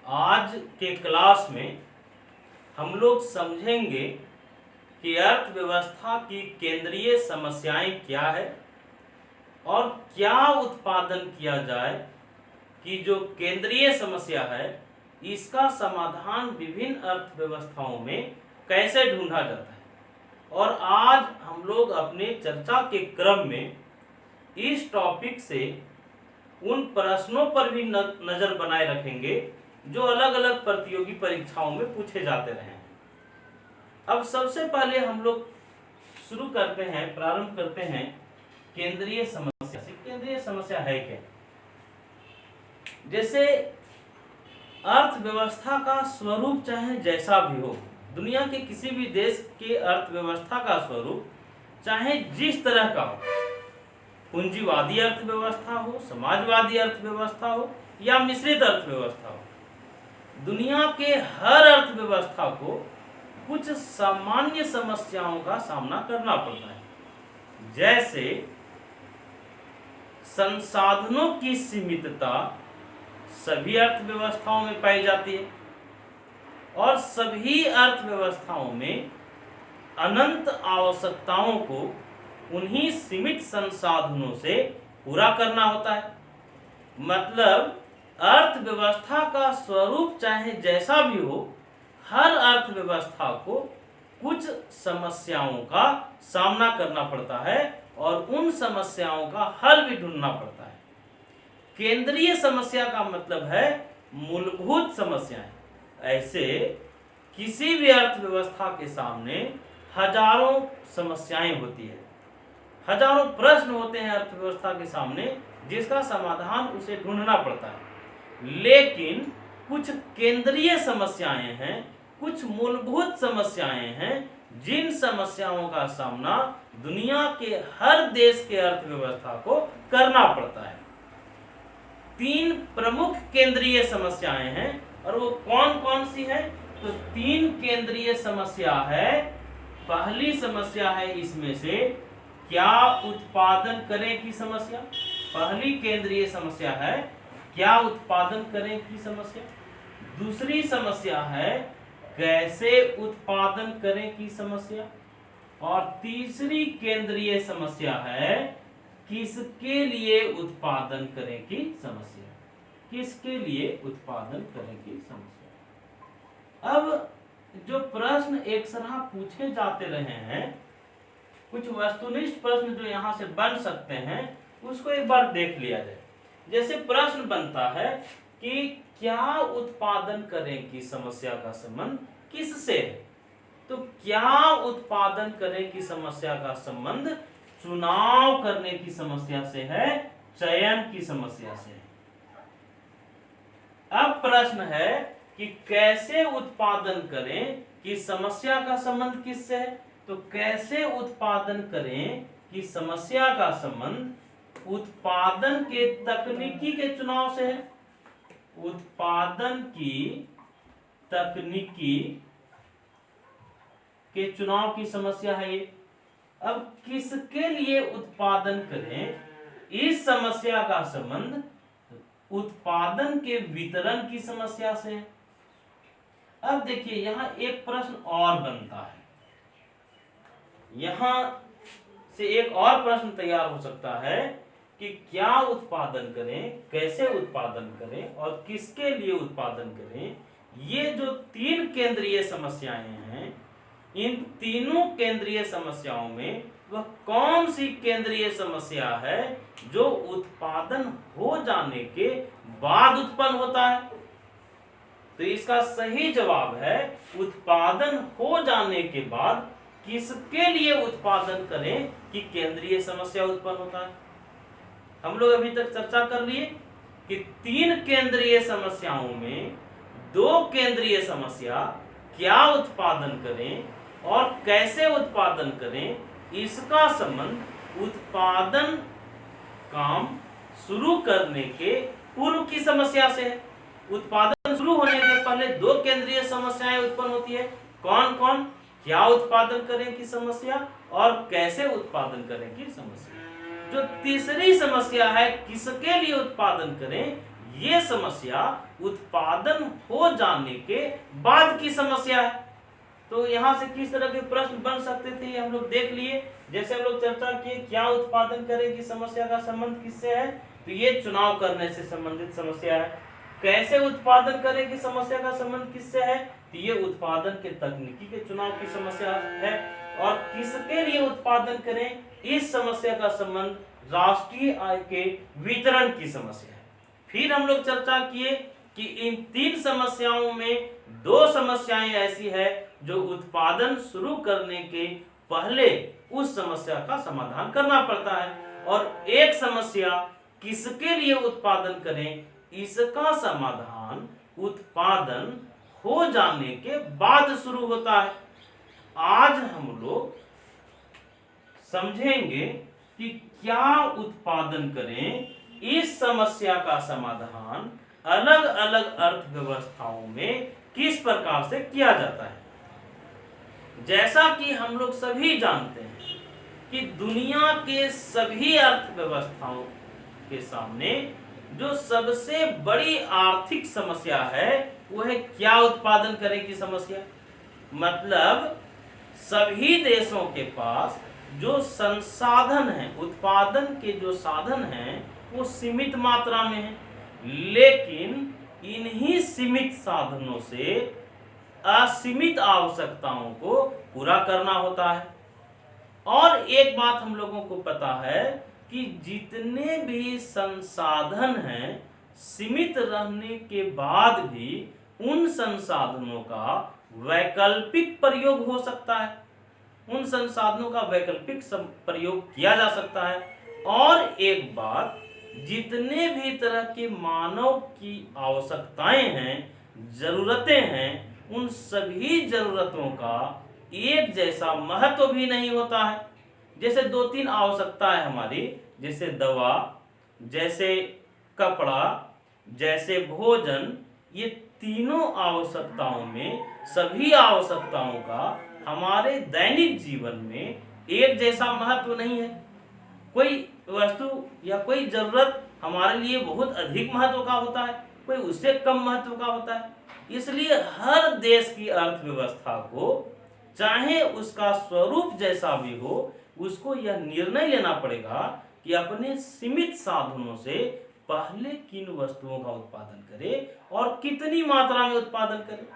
आज के क्लास में हम लोग समझेंगे कि अर्थव्यवस्था की केंद्रीय समस्याएं क्या है और क्या उत्पादन किया जाए कि जो केंद्रीय समस्या है इसका समाधान विभिन्न अर्थव्यवस्थाओं में कैसे ढूंढा जाता है। और आज हम लोग अपने चर्चा के क्रम में इस टॉपिक से उन प्रश्नों पर भी नजर बनाए रखेंगे जो अलग अलग प्रतियोगी परीक्षाओं में पूछे जाते रहे हैं। अब सबसे पहले हम लोग प्रारंभ करते हैं केंद्रीय समस्या से। केंद्रीय समस्या है क्या? जैसे अर्थव्यवस्था का स्वरूप चाहे जैसा भी हो, दुनिया के किसी भी देश के अर्थव्यवस्था का स्वरूप चाहे जिस तरह का हो, पूंजीवादी अर्थव्यवस्था हो, समाजवादी अर्थव्यवस्था हो या मिश्रित अर्थव्यवस्था हो, दुनिया के हर अर्थव्यवस्था को कुछ सामान्य समस्याओं का सामना करना पड़ता है। जैसे संसाधनों की सीमितता सभी अर्थव्यवस्थाओं में पाई जाती है और सभी अर्थव्यवस्थाओं में अनंत आवश्यकताओं को उन्हीं सीमित संसाधनों से पूरा करना होता है। मतलब अर्थव्यवस्था का स्वरूप चाहे जैसा भी हो, हर अर्थव्यवस्था को कुछ समस्याओं का सामना करना पड़ता है और उन समस्याओं का हल भी ढूंढना पड़ता है। केंद्रीय समस्या का मतलब है मूलभूत समस्याएं। ऐसे किसी भी अर्थव्यवस्था के सामने हजारों समस्याएं होती है, हजारों प्रश्न होते हैं अर्थव्यवस्था के सामने जिसका समाधान उसे ढूंढना पड़ता है। लेकिन कुछ केंद्रीय समस्याएं हैं, कुछ मूलभूत समस्याएं हैं जिन समस्याओं का सामना दुनिया के हर देश के अर्थव्यवस्था को करना पड़ता है। 3 प्रमुख केंद्रीय समस्याएं हैं और वो कौन कौन सी है? तो 3 केंद्रीय समस्या है। पहली समस्या है इसमें से क्या उत्पादन करें की समस्या। पहली केंद्रीय समस्या है क्या उत्पादन करें की समस्या। दूसरी समस्या है कैसे उत्पादन करें की समस्या। और तीसरी केंद्रीय समस्या है किसके लिए उत्पादन करें की समस्या। किसके लिए उत्पादन करें की समस्या। अब जो प्रश्न एक सरह पूछे जाते रहे हैं, कुछ वस्तुनिष्ठ प्रश्न जो यहाँ से बन सकते हैं उसको एक बार देख लिया जाए। जैसे प्रश्न बनता है कि क्या उत्पादन करें की समस्या का संबंध किससे है? तो क्या उत्पादन करें की समस्या का संबंध चुनाव करने की समस्या से है, चयन की समस्या से है। अब प्रश्न है कि कैसे उत्पादन करें की समस्या का संबंध किससे है? तो कैसे उत्पादन करें की समस्या का संबंध उत्पादन के तकनीकी के चुनाव से है। उत्पादन की तकनीकी के चुनाव की समस्या है ये। अब किसके लिए उत्पादन करें, इस समस्या का संबंध उत्पादन के वितरण की समस्या से है। अब देखिए यहां एक प्रश्न और बनता है, यहां से एक और प्रश्न तैयार हो सकता है कि क्या उत्पादन करें, कैसे उत्पादन करें और किसके लिए उत्पादन करें। ये जो 3 केंद्रीय समस्याएं हैं, इन तीनों केंद्रीय समस्याओं में वह कौन सी केंद्रीय समस्या है जो उत्पादन हो जाने के बाद उत्पन्न होता है? तो इसका सही जवाब है उत्पादन हो जाने के बाद किसके लिए उत्पादन करें कि केंद्रीय समस्या उत्पन्न होता है। हम लोग अभी तक चर्चा कर लिए कि 3 केंद्रीय समस्याओं में 2 केंद्रीय समस्या क्या उत्पादन करें और कैसे उत्पादन करें, इसका संबंध उत्पादन काम शुरू करने के पूर्व की समस्या से है। उत्पादन शुरू होने के पहले 2 केंद्रीय समस्याएं उत्पन्न होती है। कौन कौन? क्या उत्पादन करें की समस्या और कैसे उत्पादन करें की समस्या। जो तीसरी समस्या है किसके लिए उत्पादन करें, ये समस्या उत्पादन हो जाने के बाद की समस्या है। तो यहाँ से किस तरह के प्रश्न बन सकते थे हम लोग देख लिए। जैसे हम लोग चर्चा किए क्या उत्पादन करे की समस्या का संबंध किससे है, तो ये चुनाव करने से संबंधित समस्या है। कैसे उत्पादन करे की समस्या का संबंध किससे है, तो ये उत्पादन के तकनीकी के चुनाव की समस्या है। और किसके लिए उत्पादन करें, इस समस्या का संबंध राष्ट्रीय आय के वितरण की समस्या है। फिर हम लोग चर्चा किए कि इन तीन समस्याओं में दो समस्याएं ऐसी है जो उत्पादन शुरू करने के पहले उस समस्या का समाधान करना पड़ता है, और एक समस्या किसके लिए उत्पादन करें, इसका समाधान उत्पादन हो जाने के बाद शुरू होता है। आज हम लोग समझेंगे कि क्या उत्पादन करें, इस समस्या का समाधान अलग अलग अर्थव्यवस्थाओं में किस प्रकार से किया जाता है। जैसा कि हम लोग सभी जानते हैं कि दुनिया के सभी अर्थव्यवस्थाओं के सामने जो सबसे बड़ी आर्थिक समस्या है वो है क्या उत्पादन करें की समस्या। मतलब सभी देशों के पास जो संसाधन है, उत्पादन के जो साधन हैं वो सीमित मात्रा में है, लेकिन इन्हीं सीमित साधनों से असीमित आवश्यकताओं को पूरा करना होता है। और एक बात हम लोगों को पता है कि जितने भी संसाधन हैं सीमित रहने के बाद भी उन संसाधनों का वैकल्पिक प्रयोग हो सकता है, उन संसाधनों का वैकल्पिक प्रयोग किया जा सकता है। और एक बात, जितने भी तरह के मानव की आवश्यकताएं हैं, जरूरतें हैं, उन सभी जरूरतों का एक जैसा महत्व भी नहीं होता है। जैसे दो तीन आवश्यकता है हमारी, जैसे दवा, जैसे कपड़ा, जैसे भोजन, ये तीनों आवश्यकताओं में सभी आवश्यकताओं का हमारे दैनिक जीवन में एक जैसा महत्व नहीं है। कोई वस्तु या कोई जरूरत हमारे लिए बहुत अधिक महत्व का होता है, कोई उससे कम महत्व का होता है। इसलिए हर देश की अर्थव्यवस्था को, चाहे उसका स्वरूप जैसा भी हो, उसको यह निर्णय लेना पड़ेगा कि अपने सीमित साधनों से पहले किन वस्तुओं का उत्पादन करे और कितनी मात्रा में उत्पादन करे,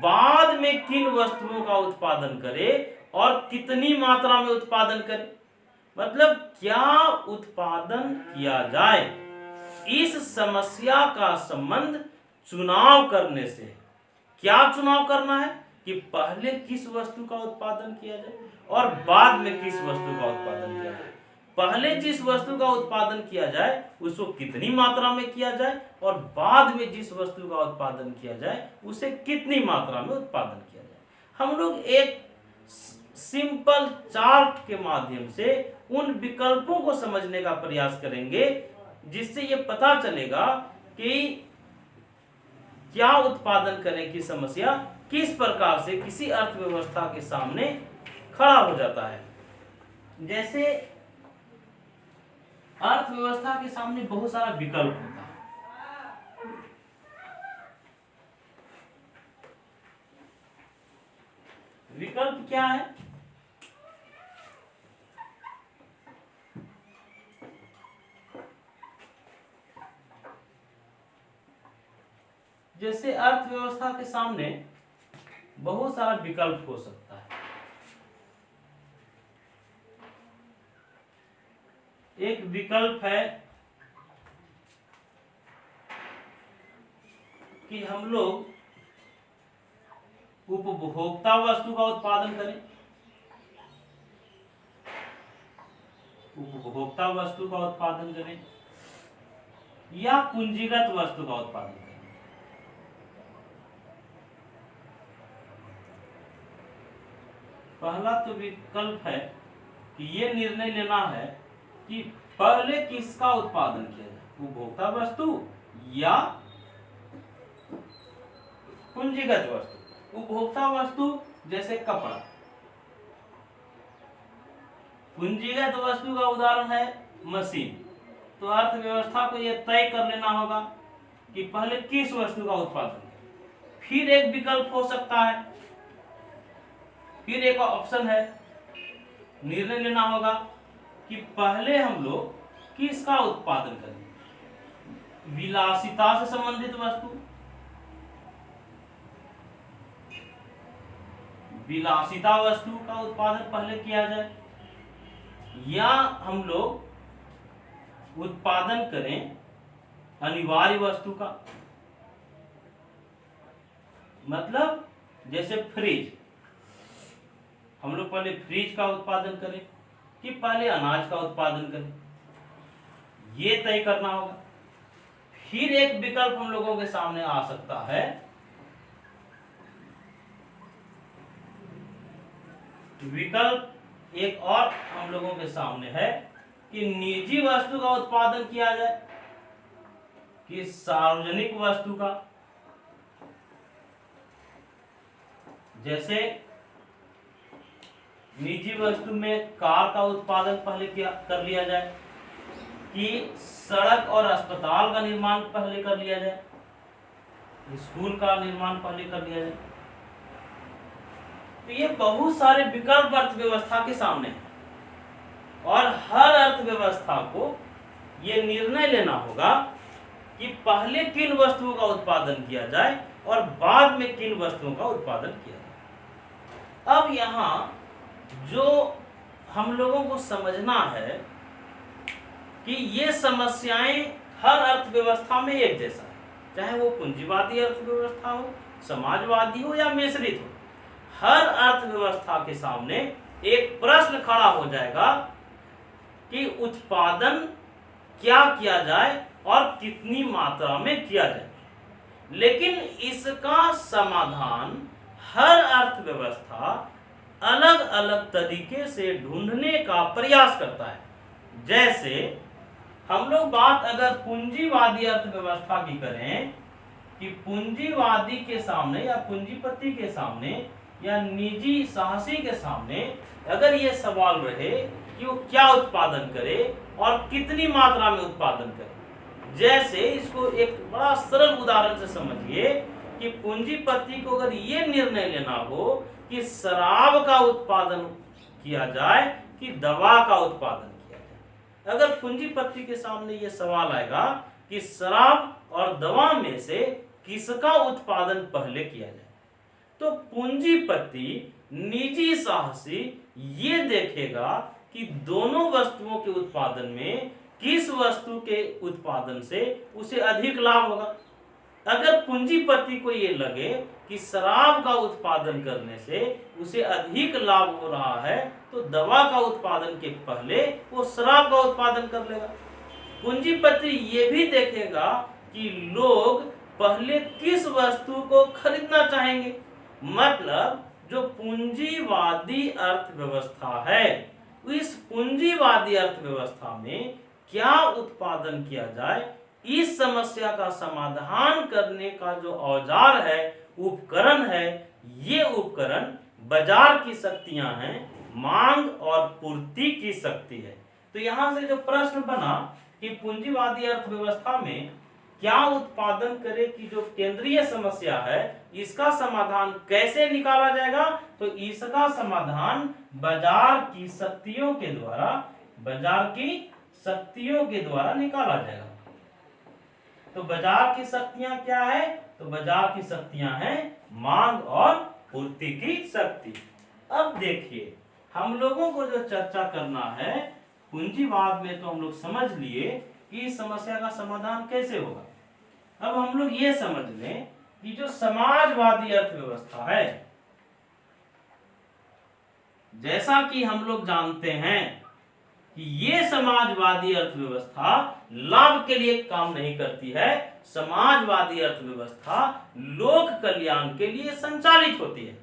बाद में किन वस्तुओं का उत्पादन करे और कितनी मात्रा में उत्पादन करे। मतलब क्या उत्पादन किया जाए, इस समस्या का संबंध चुनाव करने से। क्या चुनाव करना है कि पहले किस वस्तु का उत्पादन किया जाए और बाद में किस वस्तु का उत्पादन किया जाए। पहले जिस वस्तु का उत्पादन किया जाए उसको कितनी मात्रा में किया जाए, और बाद में जिस वस्तु का उत्पादन किया जाए उसे कितनी मात्रा में उत्पादन किया जाए। हम लोग एक सिंपल चार्ट के माध्यम से उन विकल्पों को समझने का प्रयास करेंगे, जिससे ये पता चलेगा कि क्या उत्पादन करें की समस्या किस प्रकार से किसी अर्थव्यवस्था के सामने खड़ा हो जाता है। जैसे अर्थव्यवस्था के सामने बहुत सारा विकल्प होता है। विकल्प क्या है? जैसे अर्थव्यवस्था के सामने बहुत सारा विकल्प हो सकता है। एक विकल्प है कि हम लोग उपभोक्ता वस्तु का उत्पादन करें, उपभोक्ता वस्तु का उत्पादन करें या पूंजीगत वस्तु का उत्पादन करें। पहला तो विकल्प है कि ये निर्णय लेना है कि पहले किसका उत्पादन किया जाए, उपभोक्ता वस्तु या पूंजीगत वस्तु। उपभोक्ता वस्तु जैसे कपड़ा, पूंजीगत वस्तु का उदाहरण है मशीन। तो अर्थव्यवस्था को यह तय कर लेना होगा कि पहले किस वस्तु का उत्पादन करें। फिर एक विकल्प हो सकता है, फिर एक ऑप्शन है, निर्णय लेना होगा कि पहले हम लोग किसका उत्पादन करें। विलासिता से संबंधित वस्तु, विलासिता वस्तु का उत्पादन पहले किया जाए, या हम लोग उत्पादन करें अनिवार्य वस्तु का। मतलब जैसे फ्रिज, हम लोग पहले फ्रिज का उत्पादन करें कि पहले अनाज का उत्पादन करें, ये तय करना होगा। फिर एक विकल्प हम लोगों के सामने आ सकता है, विकल्प एक और हम लोगों के सामने है कि निजी वस्तु का उत्पादन किया जाए कि सार्वजनिक वस्तु का। जैसे निजी वस्तु में कार का उत्पादन पहले कर लिया जाए, कि सड़क और अस्पताल का निर्माण पहले कर लिया जाए, स्कूल का निर्माण पहले कर लिया जाए। तो ये बहुत सारे विकल्प अर्थव्यवस्था के सामने हैं, और हर अर्थव्यवस्था को ये निर्णय लेना होगा कि पहले किन वस्तुओं का उत्पादन किया जाए और बाद में किन वस्तुओं का उत्पादन किया जाए। अब यहाँ जो हम लोगों को समझना है कि ये समस्याएं हर अर्थव्यवस्था में एक जैसा है, चाहे वो पूंजीवादी अर्थव्यवस्था हो, समाजवादी हो या मिश्रित हो। हर अर्थव्यवस्था के सामने एक प्रश्न खड़ा हो जाएगा कि उत्पादन क्या किया जाए और कितनी मात्रा में किया जाए। लेकिन इसका समाधान हर अर्थव्यवस्था अलग अलग तरीके से ढूंढने का प्रयास करता है। जैसे हम लोग बात अगर पूंजीवादी अर्थव्यवस्था की करें कि पूंजीवादी के सामने या पूंजीपति के सामने या निजी साहसी के सामने अगर ये सवाल रहे कि वो क्या उत्पादन करे और कितनी मात्रा में उत्पादन करे। जैसे इसको एक बड़ा सरल उदाहरण से समझिए कि पूंजीपति को अगर ये निर्णय लेना हो कि शराब का उत्पादन किया जाए कि दवा का उत्पादन किया जाए। अगर पूंजीपति के सामने ये सवाल आएगा कि शराब और दवा में से किसका उत्पादन पहले किया जाए, तो पूंजीपति निजी साहसी ये देखेगा कि दोनों वस्तुओं के उत्पादन में किस वस्तु के उत्पादन से उसे अधिक लाभ होगा। अगर पूंजीपति को ये लगे कि शराब का उत्पादन करने से उसे अधिक लाभ हो रहा है, तो दवा का उत्पादन के पहले वो शराब का उत्पादन कर लेगा। पूंजीपति ये भी देखेगा कि लोग पहले किस वस्तु को खरीदना चाहेंगे। मतलब जो पूंजीवादी अर्थव्यवस्था है, इस पूंजीवादी अर्थव्यवस्था में क्या उत्पादन किया जाए, इस समस्या का समाधान करने का जो औजार है, उपकरण है, ये उपकरण बाजार की शक्तियां हैं, मांग और पूर्ति की शक्ति है। तो यहां से जो प्रश्न बना कि पूंजीवादी अर्थव्यवस्था में क्या उत्पादन करे की जो केंद्रीय समस्या है, इसका समाधान कैसे निकाला जाएगा, तो इसका समाधान बाजार की शक्तियों के द्वारा निकाला जाएगा। तो बाजार की शक्तियां क्या है, तो बाजार की शक्तियां हैं मांग और पूर्ति की शक्ति। अब देखिए हम लोगों को जो चर्चा करना है पूंजीवाद में, तो हम लोग समझ लिए कि इस समस्या का समाधान कैसे होगा। अब हम लोग ये समझ लें कि जो समाजवादी अर्थव्यवस्था है, जैसा कि हम लोग जानते हैं कि ये समाजवादी अर्थव्यवस्था लाभ के लिए काम नहीं करती है। समाजवादी अर्थव्यवस्था लोक कल्याण के लिए संचालित होती है।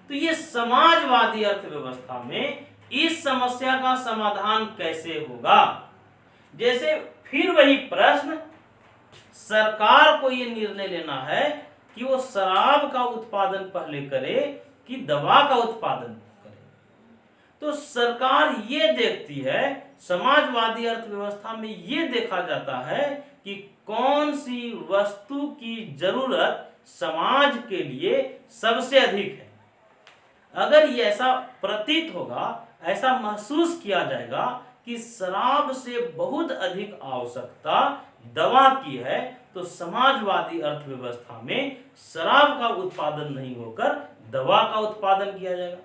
तो ये समाजवादी अर्थव्यवस्था में इस समस्या का समाधान कैसे होगा। जैसे फिर वही प्रश्न, सरकार को ये निर्णय लेना है कि वो शराब का उत्पादन पहले करे कि दवा का उत्पादन करे। तो सरकार ये देखती है, समाजवादी अर्थव्यवस्था में ये देखा जाता है कि कौन सी वस्तु की जरूरत समाज के लिए सबसे अधिक है। अगर ये ऐसा प्रतीत होगा, ऐसा महसूस किया जाएगा कि शराब से बहुत अधिक आवश्यकता दवा की है, तो समाजवादी अर्थव्यवस्था में शराब का उत्पादन नहीं होकर दवा का उत्पादन किया जाएगा।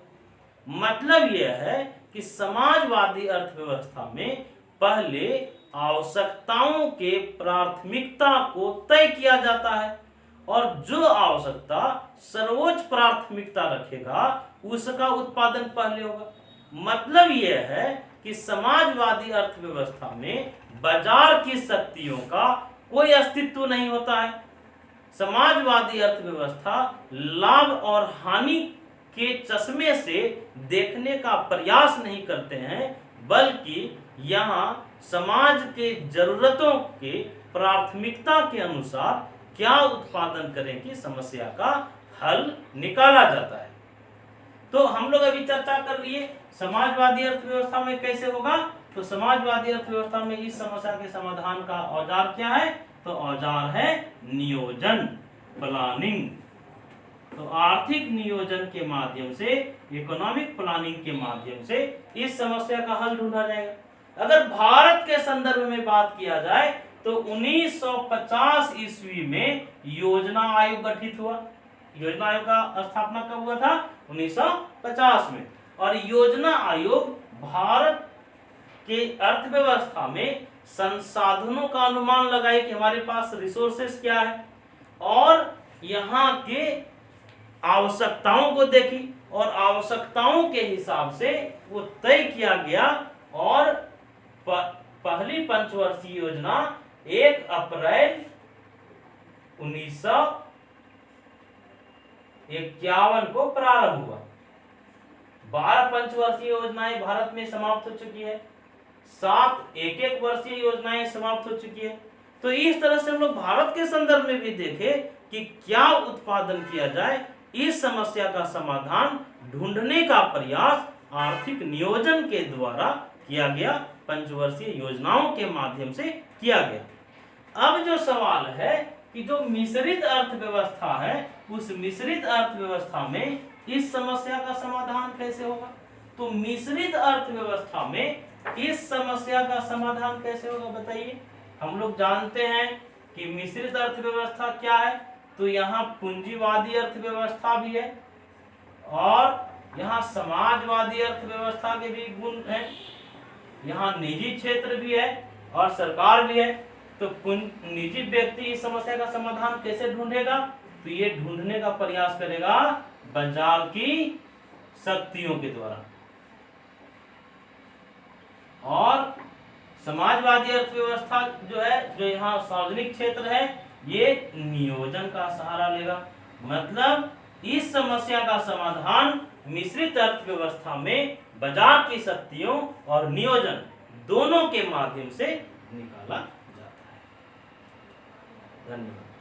मतलब यह है कि समाजवादी अर्थव्यवस्था में पहले आवश्यकताओं के प्राथमिकता को तय किया जाता है और जो आवश्यकता सर्वोच्च प्राथमिकता रखेगा उसका उत्पादन पहले होगा। मतलब यह है कि समाजवादी अर्थव्यवस्था में बाजार की शक्तियों का कोई अस्तित्व नहीं होता है। समाजवादी अर्थव्यवस्था लाभ और हानि के चश्मे से देखने का प्रयास नहीं करते हैं, बल्कि यहाँ समाज के जरूरतों के प्राथमिकता के अनुसार क्या उत्पादन करें की समस्या का हल निकाला जाता है। तो हम लोग अभी चर्चा कर लिए समाजवादी अर्थव्यवस्था में कैसे होगा। तो समाजवादी अर्थव्यवस्था में इस समस्या के समाधान का औजार क्या है, तो औजार है नियोजन, प्लानिंग। तो आर्थिक नियोजन के माध्यम से, इकोनॉमिक प्लानिंग के माध्यम से इस समस्या का हल ढूंढा जाएगा। अगर भारत के संदर्भ में बात किया जाए तो 1950 ईस्वी में योजना आयोग गठित हुआ। योजना आयोग का स्थापना कब हुआ था, 1950 में। और योजना आयोग भारत के अर्थव्यवस्था में संसाधनों का अनुमान लगाए कि हमारे पास रिसोर्सेस क्या है और यहाँ के आवश्यकताओं को देखी और आवश्यकताओं के हिसाब से वो तय किया गया और पहली पंचवर्षीय योजना 1 अप्रैल 1951 को प्रारंभ हुआ। 12 पंचवर्षीय योजनाएं भारत में समाप्त हो चुकी है, 7 एक वर्षीय योजनाएं समाप्त हो चुकी है। तो इस तरह से हम लोग भारत के संदर्भ में भी देखें कि क्या उत्पादन किया जाए। इस समस्या का समाधान ढूंढने का प्रयास आर्थिक नियोजन के द्वारा किया गया, पंचवर्षीय योजनाओं के माध्यम से किया गया। अब जो सवाल है कि जो मिश्रित अर्थव्यवस्था है, उस मिश्रित अर्थव्यवस्था में इस समस्या का समाधान कैसे होगा। तो मिश्रित अर्थव्यवस्था में इस समस्या का समाधान कैसे होगा बताइए। हम लोग जानते हैं कि मिश्रित अर्थव्यवस्था क्या है, तो यहाँ पूंजीवादी अर्थव्यवस्था भी है और यहाँ समाजवादी अर्थव्यवस्था के भी गुण हैं, यहाँ निजी क्षेत्र भी है और सरकार भी है। तो निजी व्यक्ति इस समस्या का समाधान कैसे ढूंढेगा, तो ये ढूंढने का प्रयास करेगा बाजार की शक्तियों के द्वारा। और समाजवादी अर्थव्यवस्था जो है, जो यहाँ सार्वजनिक क्षेत्र है, ये नियोजन का सहारा लेगा। मतलब इस समस्या का समाधान मिश्रित अर्थव्यवस्था में बाजार की शक्तियों और नियोजन दोनों के माध्यम से निकाला जाता है। धन्यवाद।